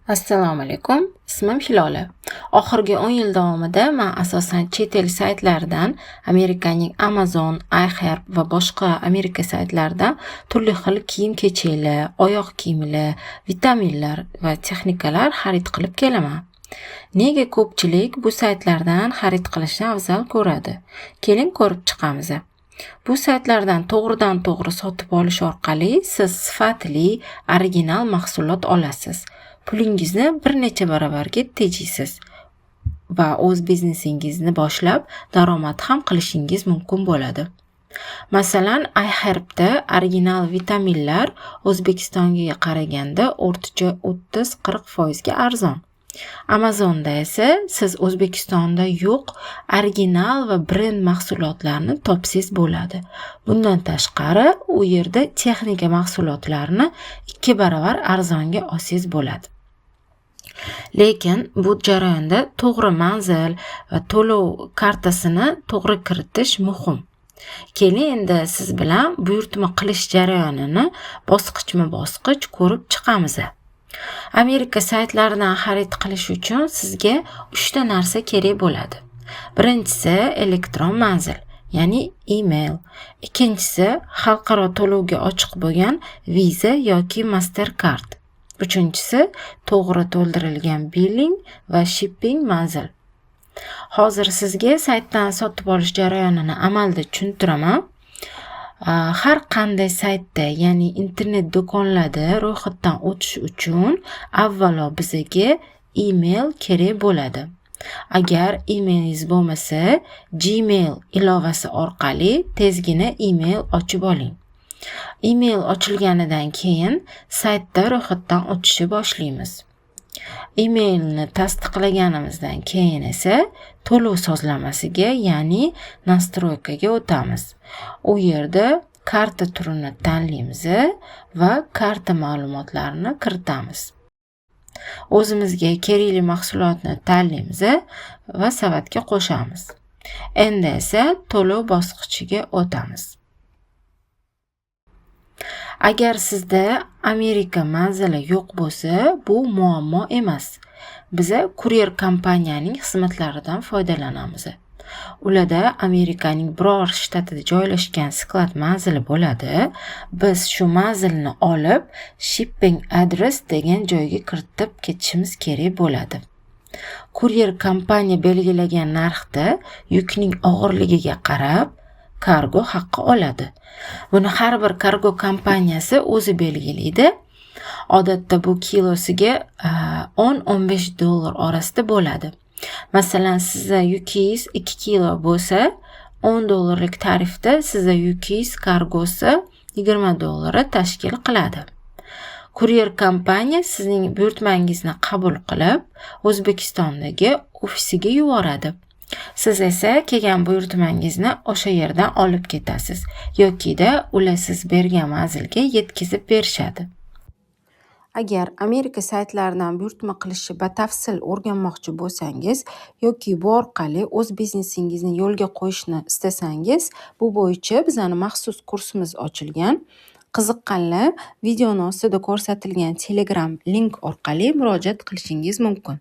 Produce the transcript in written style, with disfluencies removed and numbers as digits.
Assalomu alaykum. Ismim Hilola. Oxirgi 10 yil davomida men asosan chet el saytlaridan, Amerikaning Amazon, iHerb va boshqa Amerika saytlaridan turli xil kiyim-kechaklar, oyoq kiyimlar, vitaminlar va texnikalar xarid qilib kelaman. Nega ko'pchilik bu saytlardan xarid qilishni afzal ko'radi? Keling ko'rib chiqamiz. Bu saytlardan to'g'ridan-to'g'ri sotib olish orqali siz sifatli, original mahsulot olasiz. Pulingizni bir necha barobarga tejaysiz va o'z biznesingizni boshlab, daromad ham qilishingiz mumkin bo'ladi. Masalan, iHerbda original vitaminlar O'zbekistonga qaraganda o'rtacha 30-40% ga arzon. Amazonda esa siz O'zbekistonda yo'q original va brend mahsulotlarni topsangiz bo'ladi. Bundan tashqari, u yerda texnika mahsulotlarini 2 barobar arzonga olsangiz bo'ladi. Lekin bu jarayonda to'g'ri manzil va to'lov kartasini to'g'ri kiritish muhim. Keling endi siz bilan buyurtma qilish jarayonini bosqichma-bosqich ko'rib chiqamiz. Amerika saytlaridan xarid qilish uchun sizga 3 ta narsa kerak bo'ladi. Birinchisi elektron manzil, ya'ni email. Ikkinchisi xalqaro to'lovga ochiq bo'lgan Visa yoki Mastercard. Uchinchisi to'g'ri to'ldirilgan billing va shipping manzil. Hozir sizga saytdan sotib olish jarayonini amalda tushuntiraman. Har qanday saytda, ya'ni internet do'konlarda ro'yxatdan o'tish uchun avvalo bizga email kerak bo'ladi. Agar emailingiz bo'lmasa, Gmail ilovasi orqali tezgina email ochib oling. Email ochilganidan keyin saytda ro'yxatdan o'tishni boshlaymiz. Emailni tasdiqlaganimizdan keyin esa to'lov sozlamasiga, ya'ni nastroykaga o'tamiz. U yerda karta turini tanlaymiz va karta ma'lumotlarini kiritamiz. O'zimizga kerakli mahsulotni tanlaymiz va savatga qo'shamiz. Endi esa to'lov bosqichiga o'tamiz. Agar sizda Amerika manzili yo'q bo'lsa, bu muammo emas. Biz kuryer kompaniyaning xizmatlaridan foydalanamiz. Ularda Amerikaning biror shtatida joylashgan sklad manzili bo'ladi. Biz shu manzilni olib, shipping address degan joyga kiritib ketishimiz kerak bo'ladi. Kuryer kompaniya belgilagan narxda yukning og'irligiga qarab kargo haqqi oladi. Buni har bir kargo kompaniyasi o'zi belgilaydi. Odatda bu kilosiga $10-15 orasida bo'ladi. Masalan, sizda yukingiz 2 kilo bo'lsa, $10lik tarifda sizda yukingiz kargosi $20 tashkil qiladi. Kuryer kompaniya sizning buyurtmangizni qabul qilib, O'zbekistondagi ofisiga yuboradi. Siz esa kelgan buyurtmangizni o'sha yerdan olib ketasiz yoki-da ular siz bergan manzilga yetkazib berishadi. Agar Amerika saytlaridan buyurtma qilishni batafsil o'rganmoqchi bo'lsangiz yoki bu orqali o'z biznesingizni yo'lga qo'yishni istasangiz, bu bo'yicha bizning maxsus kursimiz ochilgan. Qiziqqanlar videoni ostida ko'rsatilgan Telegram link orqali murojaat qilishingiz mumkin.